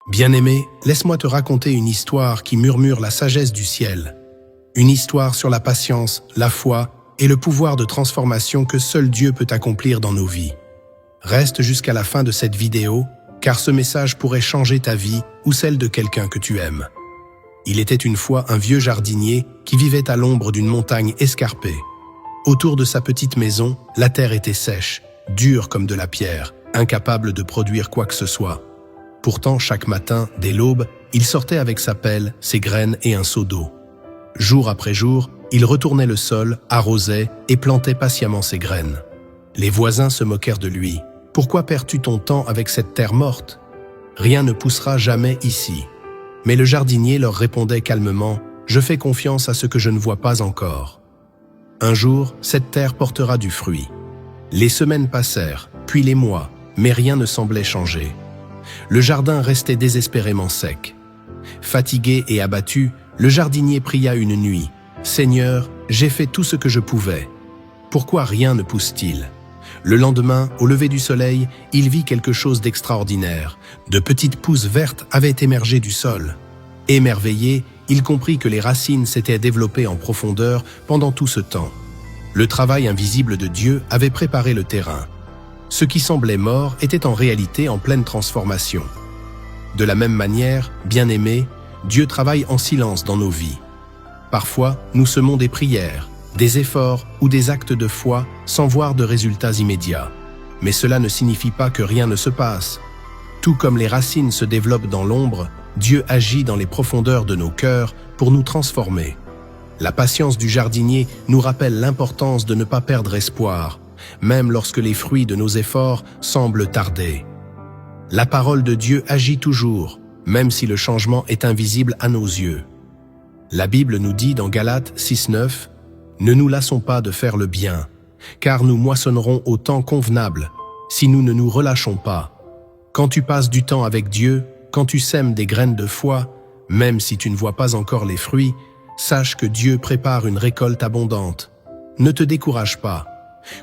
Bien-aimé, laisse-moi te raconter une histoire qui murmure la sagesse du ciel. Une histoire sur la patience, la foi et le pouvoir de transformation que seul Dieu peut accomplir dans nos vies. Reste jusqu'à la fin de cette vidéo, car ce message pourrait changer ta vie ou celle de quelqu'un que tu aimes. Il était une fois un vieux jardinier qui vivait à l'ombre d'une montagne escarpée. Autour de sa petite maison, la terre était sèche, dure comme de la pierre, incapable de produire quoi que ce soit. Pourtant, chaque matin, dès l'aube, il sortait avec sa pelle, ses graines et un seau d'eau. Jour après jour, il retournait le sol, arrosait et plantait patiemment ses graines. Les voisins se moquèrent de lui. « Pourquoi perds-tu ton temps avec cette terre morte? Rien ne poussera jamais ici. » Mais le jardinier leur répondait calmement « Je fais confiance à ce que je ne vois pas encore. » Un jour, cette terre portera du fruit. Les semaines passèrent, puis les mois, mais rien ne semblait changer. Le jardin restait désespérément sec. Fatigué et abattu, le jardinier pria une nuit. « Seigneur, j'ai fait tout ce que je pouvais. Pourquoi rien ne pousse-t-il » Le lendemain, au lever du soleil, il vit quelque chose d'extraordinaire. De petites pousses vertes avaient émergé du sol. Émerveillé, il comprit que les racines s'étaient développées en profondeur pendant tout ce temps. Le travail invisible de Dieu avait préparé le terrain. Ce qui semblait mort était en réalité en pleine transformation. De la même manière, bien-aimés, Dieu travaille en silence dans nos vies. Parfois, nous semons des prières, des efforts ou des actes de foi sans voir de résultats immédiats. Mais cela ne signifie pas que rien ne se passe. Tout comme les racines se développent dans l'ombre, Dieu agit dans les profondeurs de nos cœurs pour nous transformer. La patience du jardinier nous rappelle l'importance de ne pas perdre espoir, même lorsque les fruits de nos efforts semblent tarder. La parole de Dieu agit toujours, même si le changement est invisible à nos yeux. La Bible nous dit dans Galates 6:9 « Ne nous lassons pas de faire le bien, car nous moissonnerons au temps convenable, si nous ne nous relâchons pas. » Quand tu passes du temps avec Dieu, quand tu sèmes des graines de foi, même si tu ne vois pas encore les fruits, sache que Dieu prépare une récolte abondante. Ne te décourage pas.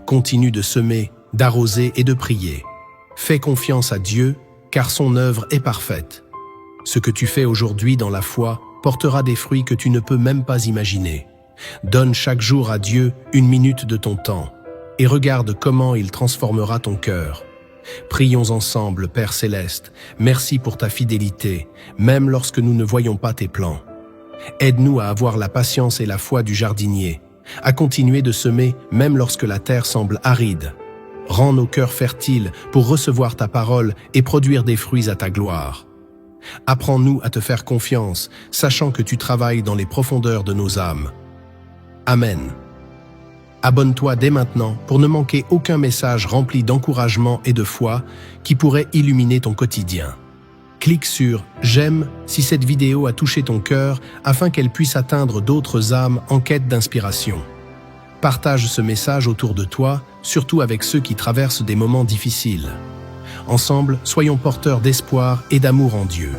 Continue de semer, d'arroser et de prier. Fais confiance à Dieu, car son œuvre est parfaite. Ce que tu fais aujourd'hui dans la foi portera des fruits que tu ne peux même pas imaginer. Donne chaque jour à Dieu une minute de ton temps et regarde comment il transformera ton cœur. Prions ensemble, Père Céleste, merci pour ta fidélité, même lorsque nous ne voyons pas tes plans. Aide-nous à avoir la patience et la foi du jardinier, à continuer de semer même lorsque la terre semble aride. Rends nos cœurs fertiles pour recevoir ta parole et produire des fruits à ta gloire. Apprends-nous à te faire confiance, sachant que tu travailles dans les profondeurs de nos âmes. Amen. Abonne-toi dès maintenant pour ne manquer aucun message rempli d'encouragement et de foi qui pourrait illuminer ton quotidien. Clique sur « J'aime » si cette vidéo a touché ton cœur afin qu'elle puisse atteindre d'autres âmes en quête d'inspiration. Partage ce message autour de toi, surtout avec ceux qui traversent des moments difficiles. Ensemble, soyons porteurs d'espoir et d'amour en Dieu.